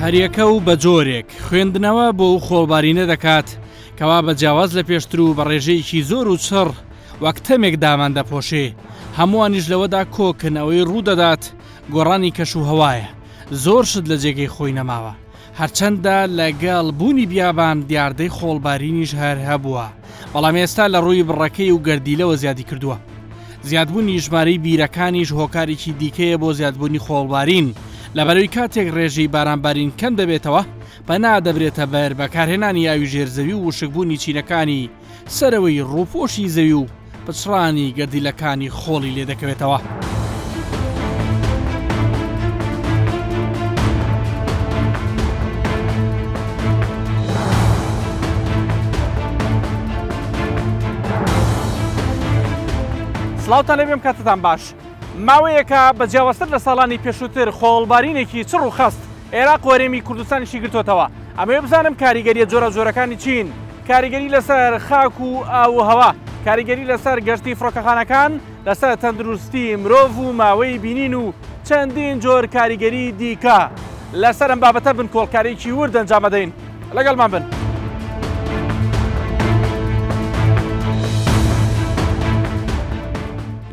هەریەکە و بە جۆرێک خوێندنەوە بۆ خۆڵبارینە دەکات کەوا بە جیاواز لە پێشتر و بە ڕێژەیەکی زۆر و چڕ وەک تەمێک دامان دەپۆشێ هەمووانیش لەوەدا کۆکن ئەوەی ڕوودەدات گۆڕانی کەش و هەوایە زۆر شت لە جێگەی خۆی نەماوە هەرچەندە لەگەڵ بوونی بیابان دیاردەی خۆڵبارینیش هەر هەبووە بەڵام ئێستا لە ڕووی بڕەکەی و گەردیلەوە زیادی کردووە زیادبوونی ژمارەی بیرەکانیش هۆکارێکی دیکەیە بۆ زیادبوونی خۆڵبارین لەبەرەوەی کاتێک ڕێژەی بارانبارین کەم دەبێتەوە بەنا دەبرێتە بەر بەکارهێنانی ئاوی ژێرزەوی و وشکبوونی چینەکانی سەرەوەی ڕووپۆشی زەوی و پچڕانی گەردیلەکانی خۆڵی لێ دەکەوێتەوە. سڵاوتان لێبێم کاتتان باش. ماوەیەکە بە جیاوازتر لە ساڵانی پێشووتر خۆڵبارینێکی چڕ و خەست عێراق وەرێمی کوردستانیشی گرتوتەوە. ئەمەوێ بزانم کاریگەریە جۆرەکانی چین، کاریگەری لەسەر خاک و ئاو و هەوا، کاریگەری لەسەر گەشتی فڕۆکەخانەکان، لەسەر تەندروستی مرۆڤ و ماوەی بینین و چەندین جۆر کاریگەری دیکە. لەسەر ئەم بابەتە بنکۆڵکاریی ورد ئەنجام دەدەین. لەگەڵمان بن.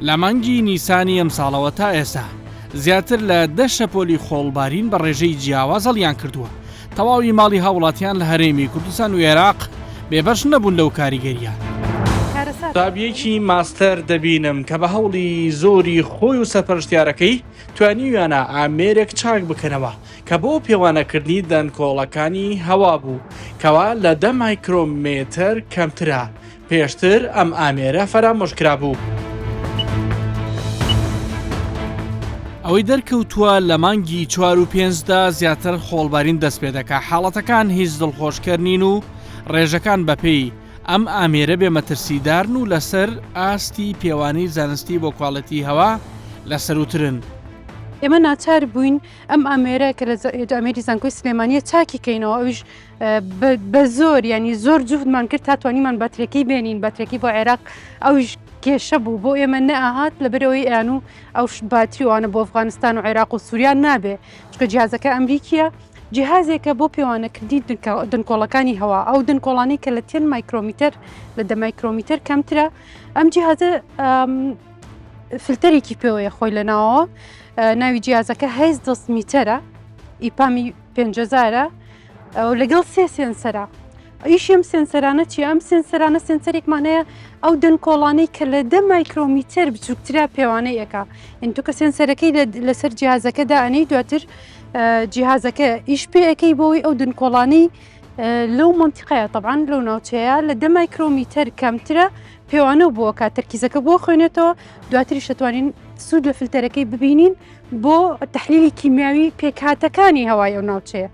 لە مانگی نیسانی ئەم ساڵەوە تا ئێستا زیاتر لە 10 شەپۆلی خۆڵبارین بە ڕێژەی جیاواز هەڵیان کردووە. تەواوی ماڵی هاوڵاتیان لە هەرێمی کوردستان و عێراق بێبەش نەبوون لەو کاریگەریە. تابیەکی ماستەر دەبینم کە بە هەوڵی زۆری خۆی و سەرپەرشتیارەکەی توانیویانە ئامێرێک چاک بکەنەوە کە بۆ پێوانەکردنی دەنکۆڵەکانی هەوا بوو کەوا لە 10 مایکرۆمێتر کەمترە. پێشتر ئەم ئامێرە فەرامۆشکرا بوو. ئەوەی دەرکەوتووە لە مانگی 4 و 5دا زیاتر خۆڵبارین دەست پێ دەکات. حاڵەتەکان هیچ دڵخۆشکردنین و ڕێژەکان بەپێی ئەم ئامێرە بێمەترسیدارن و لەسەر ئاستی پێوانەی زانستی بۆ کواڵەتی هەوا لەسەروترن. ئێمە ناچار بووین ئەم ئامێرە کە لە ئامێری زانکۆی سلێمانیە چاکیکەینەوە ئەوش بە زۆر ینی زۆر جوهدمان کرد تا توانیمان باترێکی بێنین باترێکی بۆ عێراق ئەوش کێشە بوو بۆ ئێمە نەئاهات لەبەرەوەی ئەیان و ئەو باتریوانە بۆ ئەفغانستان و عێراق و سووریان نابێ چکە جیهازەکە ئەمریکیە جیهازێکە بۆ پێوانەکردی دنکۆڵەکانی هەوا ئەو دنکۆڵانی کە لە 10 مایکرۆمیتر لە 10 مایکرۆمیتر کەمترە ئەم جیهازە فلتەرێکی پێوەیە خۆی لەناوەوە ناوی جیهازەکە 10 میتەرە ئیپامی 5000ە لەگەڵ 3 سێنسەرە. ئیشی ئەم سێنسەرانە چی؟ ئەم سێنسەرانە سێنسەرێکمانەیە ئەو دنکۆڵانەی کە لە 10 مایکرۆمیتر بچووکترا پێوانەیەکە ئینتوکە سێنسەرەکەی لەسەر جیهازەکەدا ئەنەی دواتر جیهازەکە ئیش پێەکەی بۆی ئەو دنکۆڵانەی لەو منتیقەیە طبعاً لەو ناوچەیە لە 10 مایکرۆمیتر کەمترە پێوانە بووە کە تەرکیزەکە بۆ خوێنێتەوە دواتری شەتوانین سوود لە فلتەرەکەی ببینین بۆ تەحلیلی کیمیاوی پێکهاتەکانی هەوای ئەو ناوچەیە.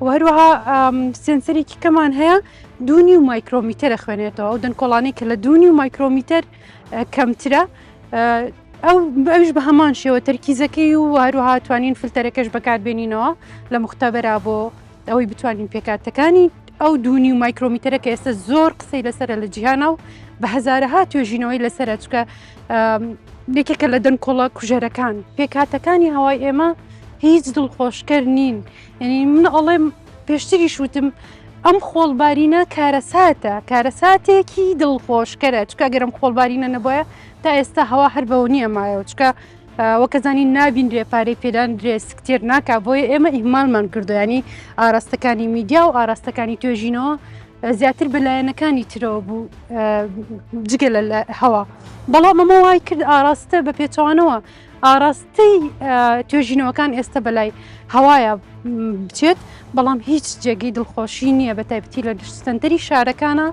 وهروەها سێنسەرێکی کەمان هەیە 2 مایکرۆمیترە خوێنێتەوە ئەو دنکۆڵانەی کە لە 2 مایکرۆمیتر کەمترە ئەوش بە هەمان شێوە تەرکیزەکەی و هەروەها توانین فلتەرەکەش بەکاربێنینەوە لە مختەبەرا بۆ ئەوەی بتوانین پێکاتەکانی ئەو 2 مایکرۆمیترە کە ئێستا زۆر قسەی لەسرە لە جیهانە و بە هەزارەها توێژینەوەی لەسرە چکە یەکێکە لە دنکۆڵە کوژەرەکان پێکاتەکانی هەوای ئێمە هیچ دڵخۆشکەر نین. یعنی من ئەڵێم پێشتری شوتم ئەم خۆڵبارینە کارەساتێکی دڵخۆشکەرە چکە گەرم خۆڵبارینە نەبووە تا ئێستا هەوا هەر بەوە نییە مایەوە چکە وەکەزانی نابین درێپارەی پێدان درێ سکتێر ناکا بۆیە ئێمە ئیهمالمان کردو ینی ئاراستەکانی میدیا و ئاراستەکانی توێژینەوە زیاتر بەلایەنەکانی ترەوە بوو جگە لە هەوا بەڵام ئەمە وای کرد ئاراستە بە پێچوانەوە ئاراستەی توێژینەوەکان ئێستا بەلای هەوایە بچێت بەڵام هیچ جێگەی دڵخۆشی نییە بە تایبەتی لە دەستەنتەری شارەکانە.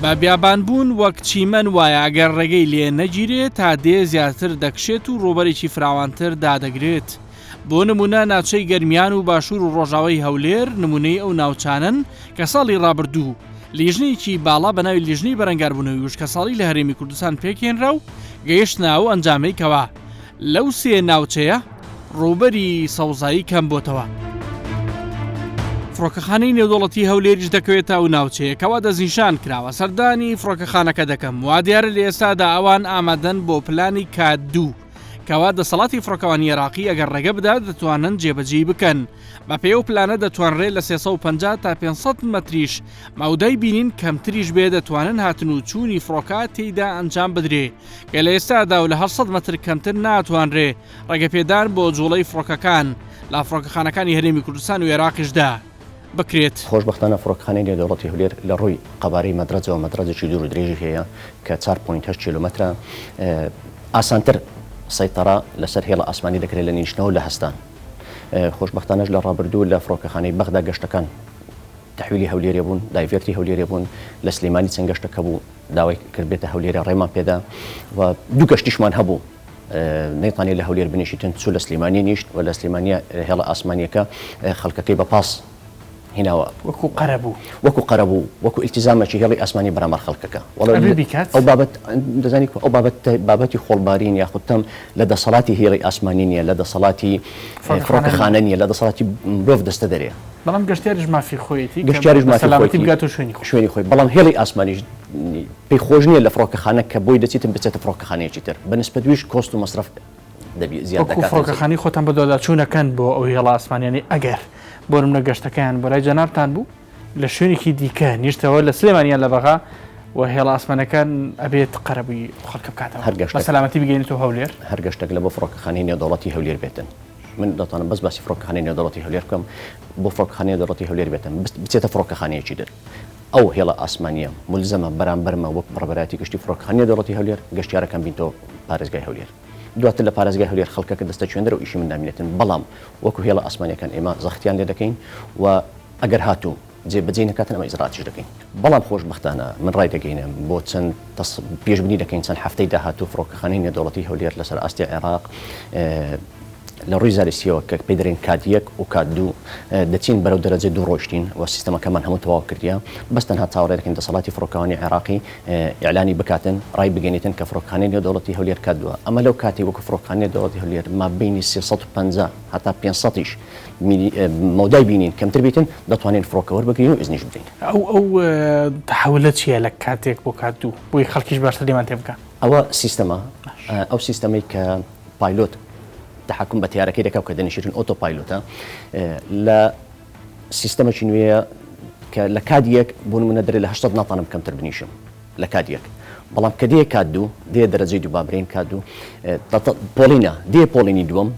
بە بیابانبوون وەک چیمەن وایە ئەگەر ڕێگەی لێ نەگیرێت تا دێ زیاتر دەکشێت و ڕۆبەرێکی فراوانتر دادەگرێت. بۆ نمونە ناوچەی گەرمیان و باشوور و ڕۆژاوی هەولێر نمونەی ئەو ناوچانن کە ساڵی ڕابردوو لیژنەیەکی باڵا بە ناوی لیژنەی بەرەنگاربوونەوەی وشکە ساڵی لە هەرێمی کوردستان پێکێنرا و گەیشتنا و ئەنجامەی کەوا لەو 3 ناوچەیە ڕووبەری سەوزایی کەم بۆتەوە. فڕۆکەخانەی نێودوڵەتی هەولێریش دەکەوێتە ئەو ناوچەیە کەوا دەستنیشان کراوە سەردانی فڕۆکەخانەکە دەکەم وا دیارە لە ئێستادا ئەوان ئامادەن بۆ پلانی کات 2 کەوا دەسەڵاتی فڕۆکەوانی عێراقی ئەگەر ڕێگە بدات دەتوانن جێبەجێ بکەن بە پێ و پلانە دەتوانرێت لە 350 تا 500 مەتریش ماودای بینین کەمتریش بێ دەتوانن هاتن و چوونی فڕۆکات تێیدا ئەنجام بدرێ کە لە ئێستادا و لە 800 مەتر کەمتر ناتوانرێ ڕێگەپێدان بۆ جوڵەی فڕۆکەکان لا فڕۆکەخانەکانی هەرێمی کوردستان و عێراقیشدا بکرێت. خۆشبەختانە فڕۆکەخانەی نێودەوڵەتی هەولێر لە ڕووی قەبارەی مەدرەجەوە مەدرەجێکی دوور و درێژی هەیە کە 4.8 کیلومترە ئاسانتر سەیطەرە لەسەر هێڵە ئاسمانی دەکرێت لە نیشتنەوە لە هەستان. خۆشبەختانەش لە ڕابردوو لە فڕۆکەخانەی بەغدا گەشتەکان تەحویلی هەولێرە بوون، دایڤێرتی هەولێرە بوون، لە سلێمانی چەند گەشتەکە بوو داوای کردبێتە هەولێرە ڕێمان پێدا و دوو گەشتیشمان هەبوو نەیتوانێت لە هەولێر بنیشیتن چوو لە سلێمانی نیشت و لە سلێمانیە هێڵە ئاسمانیەکە خەڵکەکەی بە پاس هیناوە وەکو قەرەبوو وەکو ئیلتیزامێکی هێڵی ئاسمانی بەرامبەر خەڵکەکە ئەو بابەت دەزانی ئەو بابەتی خۆڵبارین یاخودتەم لە دەسەڵاتی هێڵی ئاسمانی نیە لە دەسەڵاتی فڕۆکەخانە نیە لە دەسەڵاتی مرۆڤ دەستە دەرێ بەڵام گەشتیاریش مافی خۆیەتی گەشتیاریش مافی خۆیەتی بگات و شوێنی خۆی بەڵام هێڵی ئاسمانیش پێی خۆش نییە لە فڕۆکەخانە کە بۆی دەچیتن بچێتە فڕۆکەخانەیەکی تر بەنسبەت دویش کۆست و مەصرف دەبی زیاد دەکات. فڕۆکەخانی خۆتان بەدۆداچوونەکەن بۆ ئەو هێڵە ئاسمانیانی ئەگەر بۆ نمونە گەشتەکەیان بۆ لای جەنابتان بوو لە شوێنێکی دیکە نیشتەوە لە سلێمانیان لە بەغا و هێڵە ئاسمانەکان ئەبێت قەرەبووی خەڵکە بکاتەوە هەرگەشت سەلامەتی بگەینێتەوە هەولێر هەر گەشتێک لە بۆ فڕۆکەخانەی نێودەوڵەتی هەولێر بێتن. من دەتوانم بەس باسی فڕۆکەخانەی نێودەوڵەتی هەولێر بکەم بۆ فڕۆکەخانەی نێودەوڵەتی هەولێر بێتن بچێتە فڕۆکەخانەیەکی در ئەو هێڵە ئاسمانیە مولزەمە بەرامبەرمە وەک ڕێبەرایەتی گشتی فڕۆکەخانەی نێودەوڵەتی هەولێر گەشتیارەکەم بینتەوە پارێزگای هەولێر دواتر لە پارێزگای هەولێر خەڵکەکە دەستە چێندەرە و ئیشی من نامێنێتن بەڵام وەکو هێڵە ئاسمانیەکان ئێمە زەختیان لێ دەکەین و ئەگەر هاتوو جێبەجێ نەکاتن ئەمە ئیزراتیش دەکەین بەڵام خۆشبەختانە من ڕای دەگەینە بۆ چەند پێشبینی دەکەین چەند هەفتەی داهاتوو فڕۆکەخانەی نێودەوڵەتی هەولێر لەسەر ئاستی عێراق لە ڕووی زارستیەوە کە پێی دەرێن کات 1 و کات 2 دەچین بەرەو دەرەجە 2 ڕۆشتین و سیستەمەکەمان هەموو تەواو کردیە بەس تەنها چاوەڕێ دەکەین دەسەڵاتی فڕۆکەوانی عێراقی ئیعلانی بکاتن ڕای بگەێنێتن کە فڕۆکەخانەی نێودەوڵەتی هەولێر کات 2 ئەمە لەو کاتی وەکو فڕۆکەخانەی نێودەوڵەتی هەولێر ما بینی 350 هەتا 500 مەودای بینین کەمتر بیتن دەتوانین فڕۆکە وەربگرین و ئیزنیش بدەین. ئەو تحولە چییە لە کاتێک بۆ کات 2 بۆی خەڵکیش باشتر لێمان تێ بکە؟ ئەوە سیستەمە ئەو سیستەمەی کە پایلۆت تحكم بتيارەکەی دەکەوت کە دەنیشتن ئۆتۆپایلۆتە لە سیستەمێکی نوێیە کە لە کادیەک بوون منە دەرێت لە 80 ناتوانم کەمتر بنیشم لە کادیەک بەڵام کە دێ کات 2 دێ دەرەجەی دوو بابرین کات 2 پۆلینە دێ پۆلینی دووەم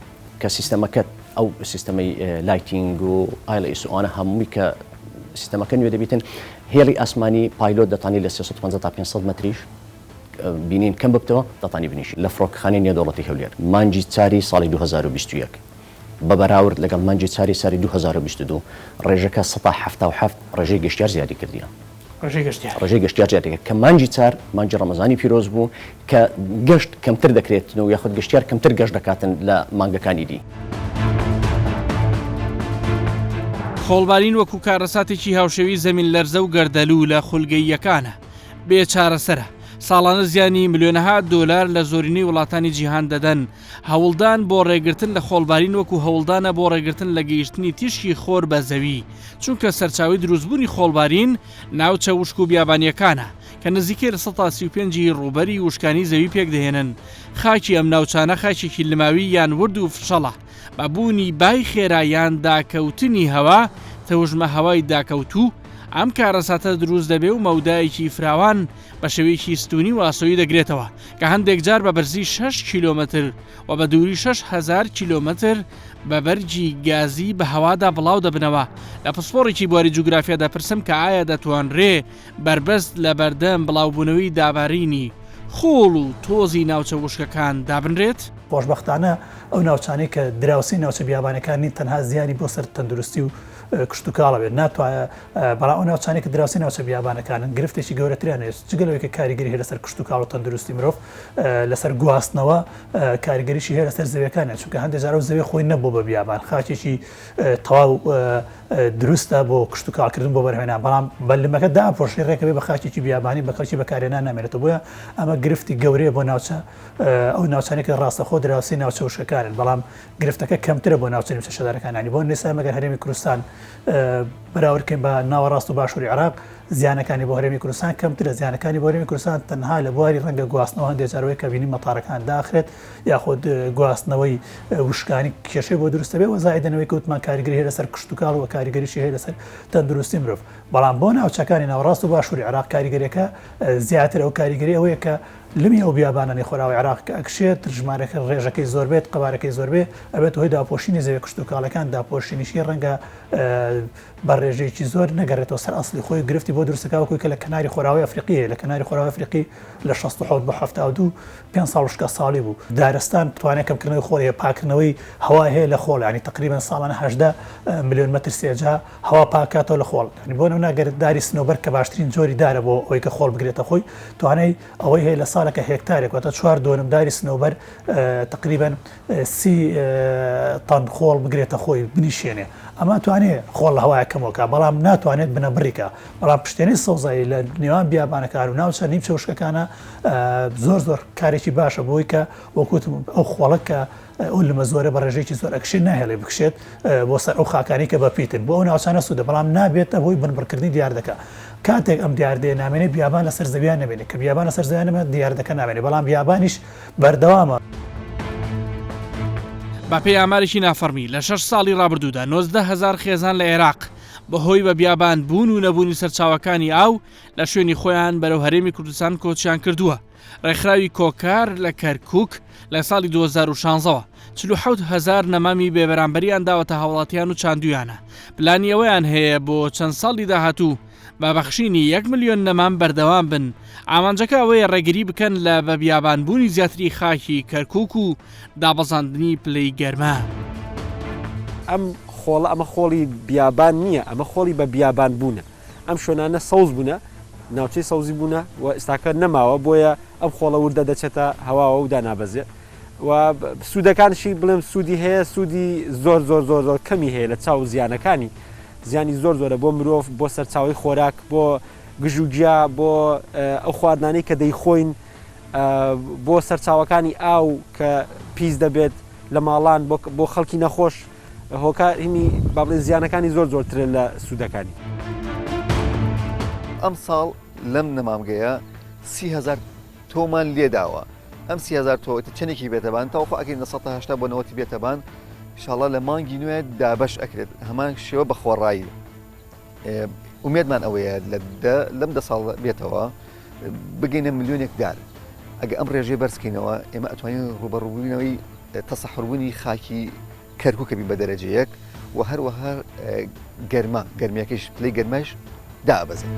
کە سیستەمەکە ئەو سیستەمەی لایتینگ و ئایلس ئەوانە هەمووی کە سیستەمەکە نوێ دەبێتن هێڵی ئاسمانی پایلۆت دەتوانێت لە 350 تا 500 مەتریش بینین کەم ببتەوە دەتوانی بنیشی لە فڕۆکەخانەی نێودەوڵەتی هەولێر مانجی چاری ساڵی 2021 بە بەراورد لەگەڵ مانجی چاری ساری 2022 ڕێژەکە 177 ڕێژەی گەشتیار زیادی کردیە ڕێژەی گەشتیار زیادی کە مانجی چار مانجی ڕەمەزانی پیرۆز بوو کە گەشت کەمتر دەکرێتن و یاخود گەشتیار کەمتر گەشت دەکاتن لە مانگەکانی دی. خۆڵبارین وەکو کارەساتێکی هاوشێوی زەمین لەرزە و گەردەلوو لە خولگەییەکانە بێ چارەسەرە ساڵانە زیانی ملیۆنەها دۆلار لە زۆرینەی وڵاتانی جیهان دەدەن هەوڵدان بۆ ڕێگرتن لە خۆڵبارین وەکو هەوڵدانە بۆ ڕێگرتن لە گەیشتنی تیشکی خۆر بە زەوی چونکە سەرچاوی دروستبوونی خۆڵبارین ناوچە وشک و بیابانیەکانە کە نزیکەی لە 135 ڕووبەری وشکانی زەوی پێک دەهێنن خاکی ئەم ناوچانە خاچێکی لماوی یان ورد و فشەڵە بەبوونی بای خێرایان داکەوتنی هەوا تەوژمە هەوای داکەوتوو ئەم کارەساتە دروست دەبێ و مەودایەکی فراوان بە شێوەیەکی ستونی و ئاسۆیی دەگرێتەوە کە هەندێک جار بە بەرزی 6 کیلۆمەتر و بە دووری 6,000 کیلۆمەتر بە بەرجی گازی بە هەوادا بڵاو دەبنەوە. لە پسپۆڕێکی بواری جوگرافیا دەپرسم کە ئایا دەتوانرێ بربەست لە بەردەم بڵاوبوونەوەی دابارینی خۆڵ و تۆزی ناوچە وشکەکان دابنرێت؟ خۆشبەختانە ئەو ناوچانەی کە دراوسی ناوچە بیابانەکانی تەنها زیانی بۆ سەر تەندروستی و کشتتوکاڵە بێت ناتوانە بەڵام ئەو ناوچانێک کە دراوسی ناوچە بیابانەکانن گرفتێکی گەورەتریان هەیە جگەلەوەی کە کاریگەری هەیە لەسەر کشتتوکاڵ و تەندروستی مرۆڤ لەسەر گواستنەوە کاریگەریشی هەیە لەسەر زەویەکانە چونکە هەندێک جارە و زەوی خۆی نەبوو بە بیابان خاکێکی تەواو دروستە بۆ کشت و کاڵکردن بۆ بەرهێنا بەڵام بەلمەکە داپۆشی ڕێکەوێ بە خاچێکی بیابانی بە خەڵکی بەکارێنان نامێنێتەوە بۆیە ئەمە گرفتی گەورەیە بۆ ناوچە ئەو ناوچانێکە ڕاستەخۆ دراوسی ناوچە وشەکارن بەڵام گرفتەکە کەمترە بۆ ناوچە نیمچە شەدارەکانانی بۆ نێسا مەگەر هەرێمی کوردستان بەراوردکەین بە ناوەڕاست و باشووری عێراق زیانەکانی بۆ هەرێمی کوردستان کەمترە زیانەکانی بۆ هەرێمی کوردستان تەنها لە بواری ڕەنگە گواستنەوە هەندێک جارەوەی کە بینی مەتاڕەکان داخرێت یاخود گواستنەوەی وشکانی کێشەی بۆ دروستە بێ وەزایدنەوەی کەوتمان کاریگەری هەیە لەسەر کشت و کاڵ و کاریگەریشی هەیە لەسەر تەندروستی مرۆڤ بەڵام بۆ ناوچەکانی ناوەڕاست و باشووری عێراق کاریگەریەکە زیاتر ئەو کاریگەری ئەوەیە کە لمی ئەو بیابانانی خۆراوی عێراق کە ئەکشێت ژمارەکە ڕێژەکەی زۆر بێت قەبارەکەی زۆر بێ ئەبێت هۆی داپۆشینی زەوی کشت و کاڵەکان داپۆشینیشی ڕەنگە بە ڕێژەیەکی زۆر نەگەڕێتەوە سەر ئەسڵی خۆی گرفتی بۆ دروستەکەوەکوی کە لە کەناری خۆراوی ئەفریقیە لە کەناری خۆراوی ئەفریقی لە 67 بۆ 72 5 ساڵی بوو دارستان توانێت کەمکردنەوەی خۆڵ هەیە پاکردنەوەی هەوا هەیە لە خۆڵ ینی تقریبا ساڵانە 18 میلیۆن مەتر سێجا هەوا پاکاتەوە لە خۆڵ ینی بۆ نەگەرێت داری سنۆبەر کە باشترین جۆری دارە بۆ ئەوەی کە خۆڵ بگرێتە خۆی توانای ئەوەی هەیە لە ساڵەکە هێکتارێک واتە 4 دۆنم داری سنۆبەر تقریبا 30 تەن خۆڵ بگرێتە خۆی بنیشێنێ ئەمە توانێت خۆڵ لە هەوایە کەمەوەکە بەڵام ناتوانێت بنە بڕیکە بەڵام پشتێنەی سەوزایی لە نێوان بیابانەکان و ناوچە نیمچە وشکەکانە زۆر کارێکی باشە بۆی کە وەکوتم ئەو خۆڵەکە ئەو لەمە زۆرە بە ڕێژێکی زۆر ئەکشێ ناهێڵێ بکشێت بۆ سەر ئەو خاکانی کە بەپیتن بۆ ئەو ناوچانە سوودە بەڵام نابێتە بۆی بنبڕکردنی دیار دەکە کاتێک ئەم دیاردەیە نامێنێت بیابان لەسەر زەویان نەبێنێت کە بیابان لەسەر زەویان نەبێت دیاردەکە نامێنێت بەڵام بیابانیش بەردەوامە. بەپێی ئامارێکی نافەرمی لە 6 ساڵی ڕابردوودا 90,000 خێزان لە عێراق بەهۆی بە بیابان بوون و نەبوونی سەرچاوەکانی ئاو لە شوێنی خۆیان بەرەو هەرێمی کوردستان کۆچیان کردووە. ڕێکخراوی کۆکار لە کەرکووک لە ساڵی 2016ەوە 47,000 نەمامی بێبەرامبەریان داوەتە هاوڵاتیان و چاندویانە. پلانی ئەوەیان هەیە بۆ چەند ساڵی داهاتوو بەبەخشینی 1 ملیۆن نەمام بەردەوام بن. ئامانجەکە ئەوەیە ڕێگری بکەن لە بە بیابانبوونی زیاتری خاکی کەرکووک و دابەزاندنی پلەی گەرمە. ئەم خۆڵە ئەمە خۆڵی بیابان نییە ئەمە خۆڵی بە بیابان بوونە ئەم شوێنانە سەوز بوونە ناوچەی سەوزی بوونە و ئێستاکە نەماوە بۆیە ئەم خۆڵە وردە دەچێتە هەواوە و دانابەزێ و سوودەکانشی بڵێم سوودی هەیە سوودی زۆر کەمی هەیە لە چاو زیانەکانی زیانی زۆرە بۆ مرۆڤ بۆ سەرچاوی خۆراک بۆ گژوگیا بۆ ئەو خواردانەی کە دەیخۆین بۆ سەرچاوەکانی ئاو کە پیس دەبێت لە ماڵان بۆ خەڵکی نەخۆش هۆکارهینی با بڵێن زیانەکانی زۆرترە لە سوودەکانی. ئەم ساڵ لەم نەمامگەیە 30,000 تۆمان لێداوە ئەم 30,000 تۆ چەندێکی بێتەبان تاوخۆ ئەگەری 1970 بۆ 90 بێتەبان انشاءڵڵا لە مانگی نوێ دابەش ئەکرێت هەمان شێوە بە خۆڕایی ئومێدمان ئەوەیە لەم 10 ساڵ بێتەوە بگەینە ملیۆنێک دار ئەگە ئەم ڕێژێ بەرزکەینەوە ئێمە ئەتوانین ڕوبەڕووبوونەوەی تەسەحڕبوونی خاکی کەرکووکە بین بە دەرەجەیەک و هەروەها گەرمیەکەیش پلەی گەرمەش دابەزێت.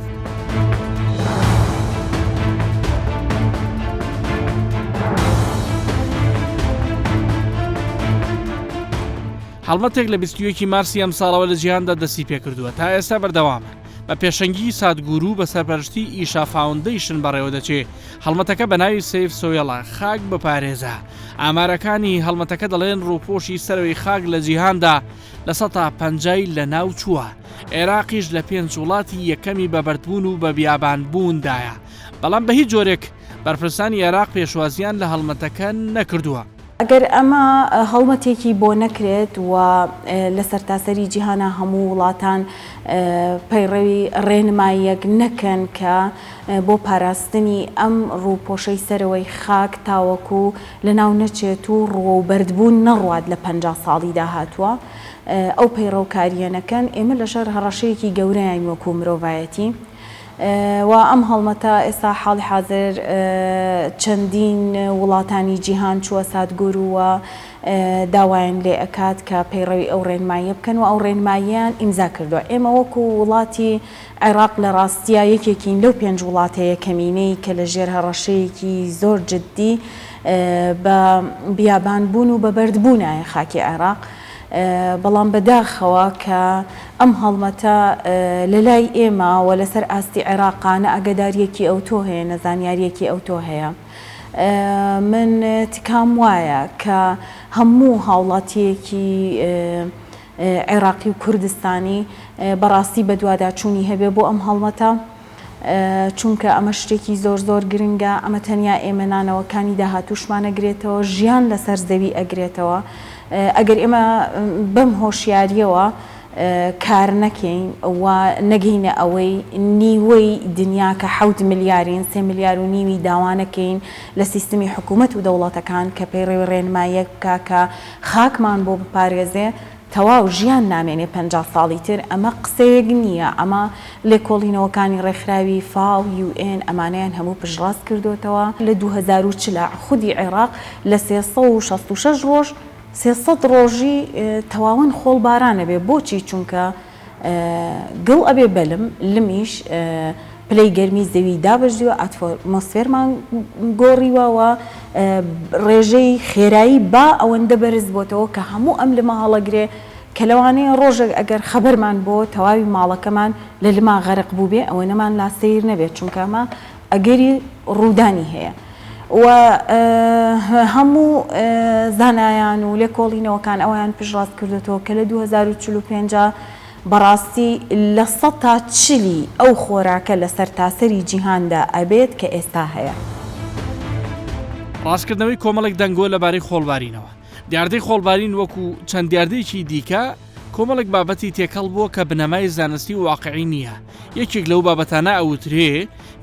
هەڵمەتێک لە 21 مارسی ئەم ساڵەوە لە جیهاندا دەستی پێکردووە تا ئێستا بەردەوامە بە پێشەنگی سادگورو بە سەرپەرشتی ئیشا فاوندیشن بەڕێوە دەچێت. هەڵمەتەکە بە ناوی سیف سۆیڵە خاک بپارێزە. ئامارەکانی هەڵمەتەکە دەڵێن ڕووپۆشی سەرەوەی خاک لە جیهاندا لە 150 لە ناو چووە. عێراقیش لە 5 وڵاتی یەکەمی بەبەردبوون و بە بیابانبووندایە. بەڵام بە هیچ جۆرێک بەرپرسانی عێراق پێشوازیان لە هەڵمەتەکە نەکردووە. ئەگەر ئەمە هەڵمەتێکی بۆ نەکرێت و لە سەرتاسەری جیهانە هەموو وڵاتان پەیڕەوی ڕێنماییەک نەکەن کە بۆ پاراستنی ئەم ڕووپۆشەی سەرەوەی خاک تاوەکو لە ناو نەچێت و ڕووبەردبوون نەڕوات لە 50 ساڵی داهاتووە ئەو پەیڕەوکاریەنەکەن ئێمە لەژێر هەڕەشەیەکی گەورەیان وەکو مرۆڤایەتی و ئەم هەڵمەتە ئێستا حاڵی حاضر چەندین وڵاتانی جیهان چووە سادگورووە داوایان لێ ئەکات کە پەیڕەوی ئەو ڕێنماییە بکەن و ئەو ڕێنماییان ئیمزا کردووە. ئێمە وەکو وڵاتی عێراق لە ڕاستیە یەکێکین لەو 5 وڵاتەیە کەمینەی کە لە ژێر هەڕەشەیەکی زۆر جددی بە بیابانبوون و بە بەردبوونایە خاکی عێراق بەڵام بەداخەوە کە ئەم هەڵمەتە لە لای ئێمە و لەسەر ئاستی عێراقانە ئەگەداریەکی ئەوتۆ هەیە نەزانیاریەکی ئەوتۆ هەیە. من تکام وایە کە هەموو هاوڵاتیەکی عێراقی و کوردستانی بەڕاستی بە دوواداچوونی هەبێ بۆ ئەم هەڵمەتە چونکە ئەمە شتێکی زۆر زۆر گرنگە ئەمە تەنیا ئێمە نانەوەکانی داهاتووشمانەگرێتەوە ژیان لەسەر زەوی ئەگرێتەوە ئەگەر ئێمە بەم هۆشیاریەوە کار نەکەین و نەگەینە ئەوەی نیوەی دنیا کە 7 ملیارین 3 ملیار و نیوی داوانەکەین لە سیستمی حکوومەت و دەوڵەتەکان کە پەیڕێوی ڕێنماییەک بکە کە خاکمان بۆ بپارێزێ تەواو ژیان نامێنێ 50 ساڵی تر ئەمە قسەیەک نییە ئەمە لێکۆڵینەوەکانی ڕێکخراوی فاو UN ئەمانیان هەموو پشتڕاست کردوتەوە لە 2040 خودی عێراق لە 366 ڕۆژ 300 ڕۆژی تەواون خۆڵبارانە بێ بۆچی چونکە گڵ ئەبێ بەلم لمیش پلەی گەرمی زەوی دابژیوە ئەتمۆسفێرمان گۆڕیوەوە ڕێژەی خێرایی با ئەوەندە بەرز بۆتەوە کە هەموو ئەم لمە هەڵەگرێ کە لەوانەیە ڕۆژێک ئەگەر خەبەرمان بۆ تەواوی ماڵەکەمان لە لما غەرق بوو بێ ئەوە نەمان لا سیر نەبێت چونکە ئەمە ئەگەری ڕوودانی هەیە و هەموو زانایان و لێکۆڵینەوەکان ئەویان پشتڕاست کردوێتەوە کە لە 2045 بەڕاستی لە 140 ئەو خۆراکە لە سەرتاسەری جیهاندا ئەبێت کە ئێستا هەیە. ڕاستکردنەوەی کۆمەڵێک دەنگۆ لەبارەی خۆڵبارینەوە دیاردەی خۆڵبارین وەکو چەند دیاردەیەکی دیکە کۆمەڵێک بابەتی تێکەڵ بووە کە بنەمای زانستی واقعی نییە یەکێک لەو بابەتانە ئەوترێ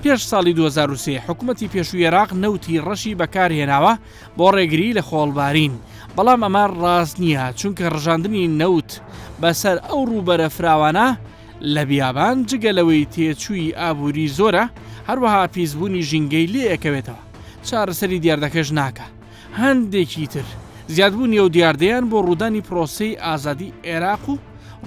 پێش ساڵی 2023 حکوومەتی پێشووی عێراق نەوتی ڕەشی بەکارهێناوە بۆ ڕێگری لە خۆڵبارین بەڵام ئەمە ڕاست نییە چونکە ڕژاندنی نەوت بەسەر ئەو ڕووبەرە فراوانە لە بیابان جگەلەوەی تێچووی ئابووری زۆرە هەروەها پیسبوونی ژینگەی لێ ئەکەوێتەوە چارەسەری دیاردەکەش ناکە هەندێکی تر زیادبوونی ئەو دیاردەیان بۆ ڕوودانی پرۆسەی ئازادی عێراق و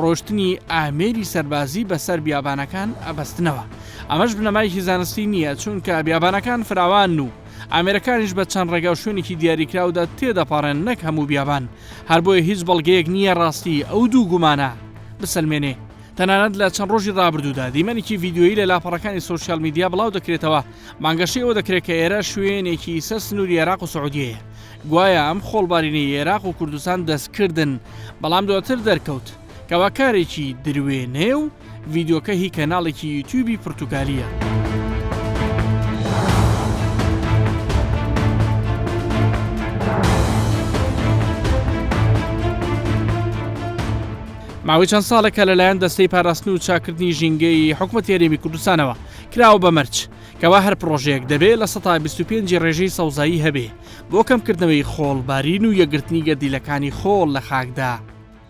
ڕۆشتنی ئامێری سەربازی بەسەر بیابانەکان ئەبەستنەوە ئەمەش بنەمایکی زانستی نییە چونکە بیابانەکان فراوان و ئامێرەکانیش بە چەند ڕێگا و شوێنێکی دیاریکراودا تێدەپاڕێن نەک هەموو بیابان هەر بۆیە هیچ بەڵگەیەک نییە ڕاستی ئەو دوو گومانە بسەلمێنێ تەنانەت لە چەند ڕۆژی ڕابردوودا دیمەنێکی ڤیدیۆیی لە لاپەڕەکانی سوۆسیال میدیا بڵاو دەکرێتەوە مانگەشەی ئەوە دەکرێت کە ئێرە شوێنێکی سەر سنووری عێراق و سعودیەیە گوایە ئەم خۆڵبارینەی عێراق و کوردستان دەستکردن بەڵام دواتر دەرکەوت کەوا کارێکی دروێنێ و ڤیدیۆکە هی کەناڵێکی یوتیوبی پورتوگالیە. ماوەی چەند ساڵێکە لەلایەن دەستەی پاراستنی و چاکردنی ژینگەی حکوومەت یاریمی کوردستانەوە کراوە بە مەرج کەوا هەر پرۆژەیەک دەبێت لە 125 ڕێژەی سەوزایی هەبێ بۆ کەمکردنەوەی خۆڵبارین و یەکگرتنی گەردیلەکانی خۆڵ لە خاکدا.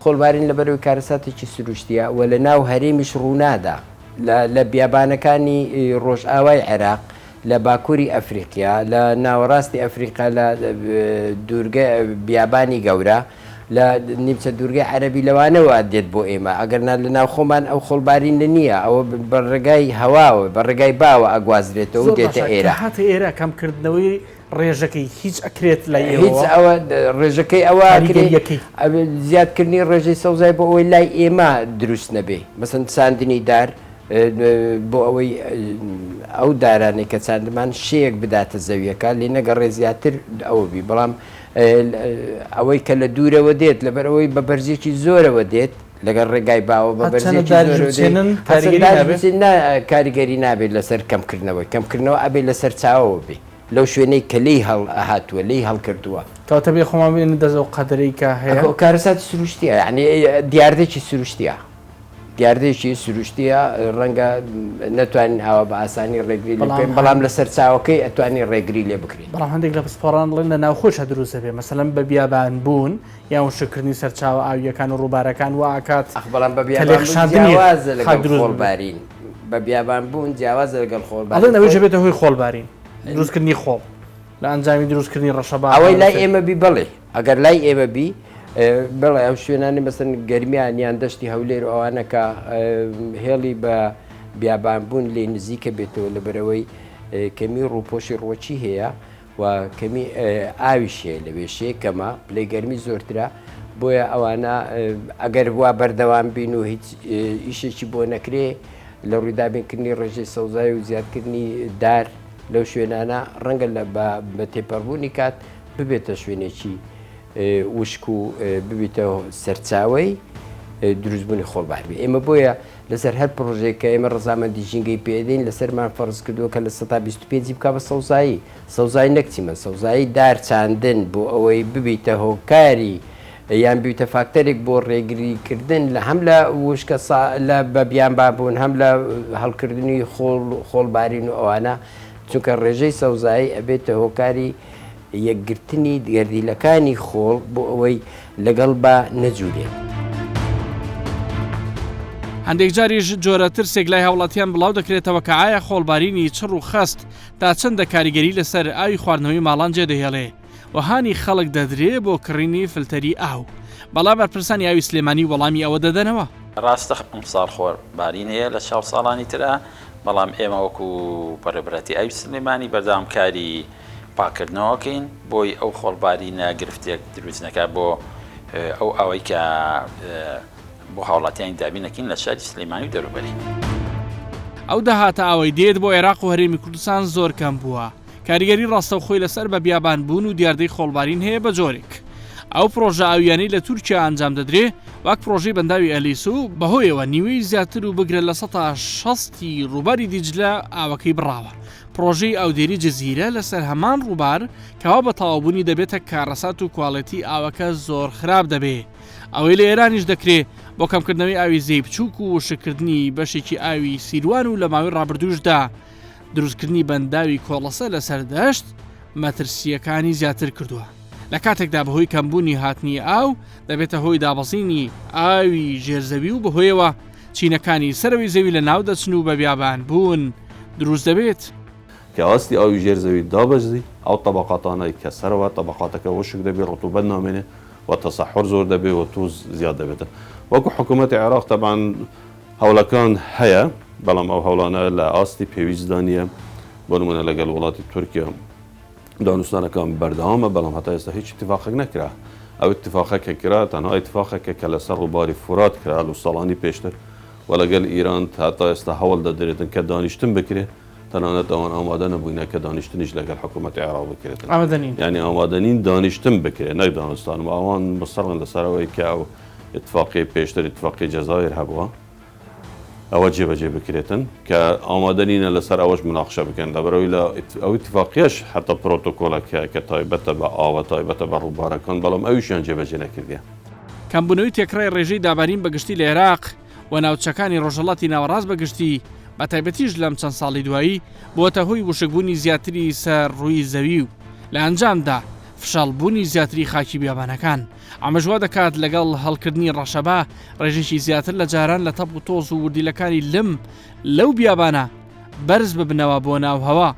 خۆڵبارین لەبەرەوەی کارەساتێکی سروشتیە و لە ناو هەرێمیش ڕوونادا لە بیابانەکانی ڕۆژئاوای عێراق لە باکووری ئەفریقیا لە ناوەڕاستی ئەفریقا لە دوورگە بیابانی گەورە لە نیمچە دوورگەی عەرەبی لەوانەوە دێت بۆ ئێمە ئەگەرنا لە ناو خۆمان ئەو خۆڵبارین لە نییە ئەوە بەڕێگای هەواوە بەڕێگای باوە ئەگوازرێتەوە و دێتە ئێرە هاتە ئێرە کەمکردنەوەی ڕێژەکەی هیچ ئەکرێت لە هیچ ئەوە ڕێژەکەی ئەوە زیادکردنی ڕێژەی سەوزای بۆ ئەوەی لای ئێمە دروست نەبێ مەسەن ساندنی دار بۆ ئەوەی ئەو دارانەی کە چاندمان شەیەک بداتە زەویەکە لێ نەگەڕێ زیاتر ئەوە بی بەڵام ئەوەی کە لە دوورەوە دێت لەبەر ئەوەی بە بەرزێکی زۆرەوە دێت لەگەڵ ڕێگای باوە بە کاریگەری نابێت لەسەر کەمکردنەوەی ئەبێت لەسەر چاوەوە بێ لەو شوێنەی کە لی هاتووە لی هەڵکردووە کەواتە بێ خۆمان دەست و قەدەرەی کە هەیە کارەساتی سروشتیە یعنی دیاردێکی سروشتیە دیاردێکی سروشتیە ڕەنگە نەتوانین ئەوە بە ئاسانی ڕێگری لێ بکەین بەڵام لەسەر چاوەکەی ئەتوانی ڕێگری لێ بکرێن بەڵام هەندێک لە پسپۆڕان بڵێن لە ناوخۆشە دروستە بێ مەسەلەن بە بیابان بوون یان شکردنی سەرچاوە ئاویەکان و ڕووبارەکان و ئاکات بەڵام بە بیابانوازە لەگەڵ خۆڵبارین بە بیابان بوون جیاوازە لەگەڵ خۆڵبارین ئەڵێن ئەوەی بێتە هۆی خۆڵبارین دروستکردنی خۆڵ لە ئەنجامی دروستکردنی ڕەشەبان ئەوەی لای ئێمە بی بڵێ ئەگەر لای ئێمە بی بڵێ ئەو شوێنانی مەسەن گەرمیان یان دەشتی هەولێر ئەوانەکە هێڵی بە بیابانبوون لێ نزیکە بێتەوە لەبەرەوەی کەمی ڕووپۆشی ڕۆچی هەیە و کەمی ئاویش هەیە لەوێ شێکەمە پلەی گەرمی زۆرترە بۆیە ئەوانە ئەگەر وا بەردەوام بین و هیچ ئیشێکی بۆ نەکرێ لە ڕوویدابینکردنی ڕێژەی سەوزای و زیادکردنی دار لەو شوێنانە ڕەنگە بە تێپەڕبوونی کات ببێتە شوێنێکی وشک و ببیتە سەرچاوی دروستبوونی خۆڵباربی ئێمە بۆیە لەسەر هەر پرۆژێک کە ئێمە ڕزامەندی ژینگەی پێدەین لەسەرمان فەرز کردووە کە لە 125 بک بە سەوزایی نەکچیمە سەوزایی دارچاندن بۆ ئەوەی ببیتە هۆکاری یان بیتە فاکتەرێک بۆ ڕێگریکردن لە هەم لە وشکە لە بە بیان بابوون هەم لە هەڵکردنی خۆڵبارین و ئەوانە چونکە ڕێژەی سەوزایی ئەبێتە هۆکاری یەکگرتنی گەردیلەکانی خۆڵ بۆ ئەوەی لەگەڵ بە نەجوورێت. هەندێک جاریش جۆرە ترسێک لای هاوڵاتیان بڵاو دەکرێتەوە کە ئایا خۆڵبارینی چڕ و خەست تا چەندە کاریگەری لەسەر ئاوی خواردنەوەی ماڵان جێدەهێڵێ و هانی خەڵک دەدرێ بۆ کڕینی فلتەری ئاو. بەڵام بەرپرسانی ئاوی سلێمانی وەڵامی ئەوە دەدەنەوە. ڕاستە ئەمساڵ خۆربارین هەیە لە 4 ساڵانی ترە، بەڵام ئێمە وەکو پەرەبەتی ئاوی سلێمانی بەردەوامکاری پاکردنەوەکەین بۆی ئەو خۆڵبارینە گرفتێک دروست نەکات بۆ ئەو ئەوەی کە بۆ هاوڵاتیانی دابینەکەین لە شاری سلێمانی و دەوروبەری. ئەو داهاتە ئەوەی دێت بۆ عێراق و هەرێمی کوردستان زۆر کەم بووە. کاریگەری ڕاستەوخۆی لەسەر بە بیابان بوون و دیاردەی خۆڵبارین هەیە بە جۆرێک. ئەو پرۆژە ئاویانی لە تورکیا ئەنجام دەدرێ وەک پرۆژەی بەنداوی ئەلیسو بەهۆیەوە نیوەی زیاتر و بگرێت لە 160 ڕووباری دیجلە ئاوەکەی بڕاوە. پرۆژەی ئاودێری جززیرە لەسەر هەمان ڕووبار کەوا بە تەواوبوونی دەبێتە کارەسات و کوواڵەتی ئاوەکە زۆر خراپ دەبێ. ئەوەی لە ئێرانیش دەکرێت بۆ کەمکردنەوەی ئاوی زەی بچووک و وشکردنی بەشێکی ئاوی سیروان و لە ماوەی ڕابردووشدا دروستکردنی بەنداوی کۆڵەسە لەسەر دەشت مەترسیەکانی زیاتر کردووە. لە کاتێکدا بەهۆی کەمبوونی هاتنی ئاو دەبێتە هۆی دابەزینی ئاوی ژێرزەوی و بەهۆیەوە چینەکانی سەرەوەی زەوی لە ناو دەچن و بە بیابان بوون دروست دەبێت. کە ئاستی ئاوی ژێرزەوی دابەزی ئەو طبقاتانەی کە سەرەوە طبقاتەکە وشک دەبێت ڕتوبەت نامێنێ و تەسەحور زۆر دەبێت و تووز زیاد دەبێتە. وەکو حکوومەتی عێراق تەبان هەوڵەکان هەیە، بەڵام ئەو هەوڵانە لە ئاستی پێویستدانە بۆ نمونە لەگەڵ وڵاتی تورکیا دانوستانەکان بەردەوامە، بەڵام هەتا ئێستا هیچ اتفاقێک نەکرا. ئەو اتفاقێکە کرا تەنها اتفاقێکە کە لەسەر ڕووباری فورات کرا و ساڵانی پێشتر و لەگەڵ ئیران هەتا ئێستا هەوڵ دەدرێتن کە دانیشتن بکرێت، تەنانەت ئەوان ئامادە نەبووینە کە دانیشتنیش لەگەڵ حکوومەتی عێراق بکرێتن. یعنی ئامادەنین دانیشتن بکرێت نەک دانوستان و ئەوان مستەڕن لەسەرەوەی کە ئەو اتفاقی پێشتر اتفاقی جەزایر هەبووە ئەوە جێبەجێ بکرێتن کە ئامادەنینە لەسەر ئەوەش مناقشە بکەن لەبەرەوەی لە ئەو اتفاقیەش حتا پرۆتۆکۆلەکە کە تایبەتە بە ئاوە تایبەتە بە ڕووبارەکان، بەڵام ئەویشیان جێبەجێ نەکردیە. کەمبوونەوەی تێکڕای ڕێژەی دابارین بەگشتی لە عێراق و ناوچەکانی ڕۆژهەڵاتی ناوەڕاست بەگشتی بە تایبەتیش لەم چەند ساڵی دوایی بۆتە هۆی وشکبوونی زیاتری سەر ڕووی زەوی و لە ئەنجامدا فشەڵبوونی زیاتری خاکی بیابانەکان. ئەمەژوا دەکات لەگەڵ هەڵکردنی ڕەشەبا ڕێژێکی زیاتر لە جاران لە تەپ و تۆز و وردیلەکانی لم لەو بیابانە بەرز ببنەوە بۆ ناوهەوا.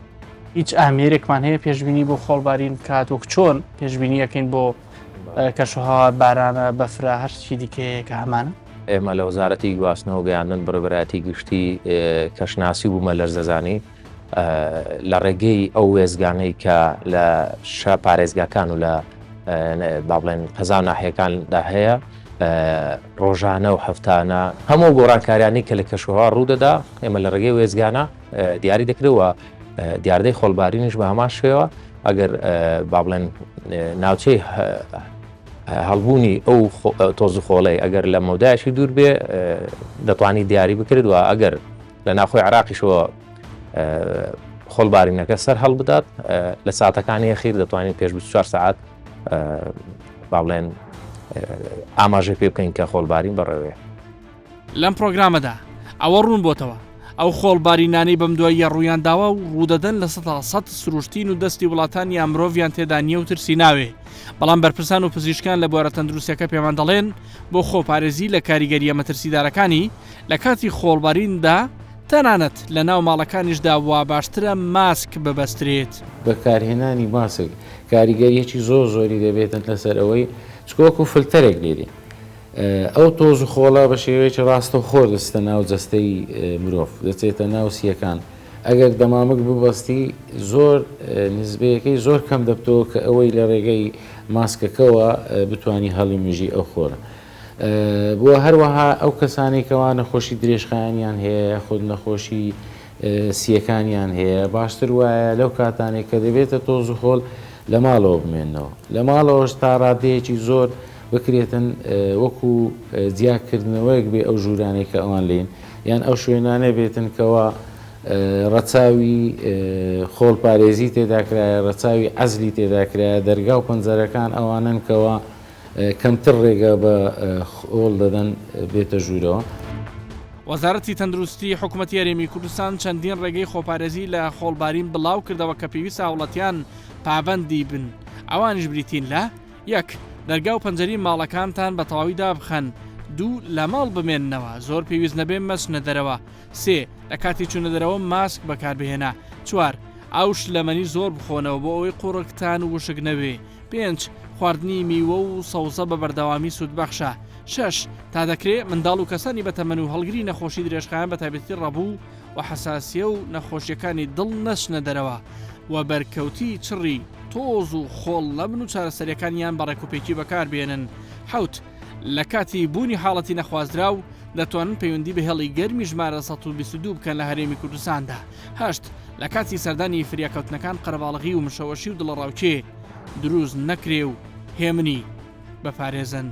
هیچ ئامێرێکمان هەیە پێشبینی بۆ خۆڵبارین کاتۆک چۆن پێشبینیەکەین بۆ کەشوهاوا بارانە بەفرا هەرچی دیکەیە کە هەمانە؟ ئێمە لە وەزارەتی گواستنەوە گەیاندن بەڕێبەتی گشتی کەشناسی بوومە لەرزەزانی لە ڕێگەی ئەو وێزگانەی کە لە پارێزگاکان و لە بابڵێن قەزا ناحیەکاندا هەیە ڕۆژانە و هەفتانە هەموو گۆڕانکاریانی کە لە کەشوهاوا ڕوودەدا ئێمە لە ڕێگەی وێزگانە دیاری دەکرێتەوە دیاردەی خۆڵبارینیش بە هەمان شێوە ئەگەر بابڵێن ناوچەی هەڵبوونی ئەو تۆز خۆڵەی ئەگەر لە مەودایشی دوور بێ دەتوانانی دیاری بکرێت و ئەگەر لە ناخۆی عراقیشەوە خۆڵبارینەکە سەر هەڵ بدات لە ساعتەکانی ئەخیر دەتوانین پێش 24 ساعت باڵێن ئاماژە پێ بکەین کە خۆڵبارین بەڕێوەیە. لەم پرۆگرامەدا ئەوە ڕوون بۆتەوە ئەو خۆڵبارینانەی بەم دواییە ڕوویان داوا و ڕوودەدەن لە 100 سروشتین و دەستی وڵاتانی ئەمرۆڤیان تێدا نییە و ترسی ناوێ. بەڵام بەرپرسان و پزیشکان لە بوارە تەندروستیەکە پێمان دەڵێن بۆ خۆپارێزی لە کاریگەریە مەترسیدارەکانی لە کاتی خۆڵباریندا تەنانەت لە ناو ماڵەکانیشدا وا باشترە ماسک ببەسترێت. بەکارهێنانی ماسک کاریگەریەکی زۆری دەبێتن لەسەر ئەوەی چکۆکو فلتەرێک لێری ئەو تۆز و خۆڵا بە شێوەیەکی ڕاستە خۆر دەستە ناو جەستەی مرۆڤ دەچێتە ناو سیەکان. ئەگەر دەمامک ببەستی زۆر نزبەیەکەی زۆر کەم دەبتەوە کە ئەوەی لە ڕێگەی ماسکەکەەوە بتوانی هەڵی مژی ئەو خۆرە. بووە هەروەها ئەو کەسانی کەوا نەخۆشی درێژخایانیان هەیە خۆت نەخۆشی سیەکانیان هەیە باشتر وایە لەو کاتانێک کە دەبێتە تۆز و خۆڵ لە ماڵەوە بمێنەوە. لە ماڵەوەش تا ڕادەیەکی زۆر بکرێتن وەکو جیاکردنەوەیەک بێ ئەو ژوورانەی کە ئەوان لێن یان ئەو شوێنانە بێتن کەەوە ڕەچاوی خۆڵپارێزی تێداکرایە ڕەچاوی عەزلی تێداکرایە دەرگا و پەنجەرەکان ئەوانن کەەوە کەمتر ڕێگە بە خۆڵ دەدەن بێتە ژوورەوە. وەزارەتی تەندروستی حکوومەتی هەرێمی کوردستان چەندین ڕێگەی خۆپارێزی لە خۆڵبارین بڵاو کردەوە کە پێویستە هاوڵەتیان پابەندی بن. ئەوانش بریتین لە یەک دەرگا و پەنجەری ماڵەکانتان بە تەواوی دابخەن، دوو لە ماڵ بمێننەوە زۆر پێویست نەبێ مەچنە دەرەوە، سێ لە کاتی چوونە دەرەوە ماسک بەکاربهێنا، چوار ئاوش لەمەنی زۆر بخۆنەوە بۆ ئەوەی قوڕکتان و وشک نەبێ، پێنج خواردنی میوە و سەوزە بە بەردەوامی سوودبەخشە، شەش تا دەکرێت منداڵ و کەسانی بەتەمەن و هەڵگری نەخۆشی درێژخایان بە تایبەتی ڕەبوو و حەساسیە و نەخۆشیەکانی دڵ نەچنە دەرەوە و بەرکەوتی چڕی تۆز و خۆڵ لە من و چارەسەریەکانیان بە ڕێکوپێکی بەکاربێنن. حوت لە کاتی بوونی حاڵەتی نەخوازرا و دەتوانن پەیوەندی بە هێڵی گەرمی ژمارە 122 بکەن لە هەرێمی کوردستاندا. هەشت لە کاتی سەردانی فریاکەوتنەکان قەرەباڵغی و مشەوەشی و دڵەڕاوچێ دروست نەکرێ و هێمنی بەپارێزن.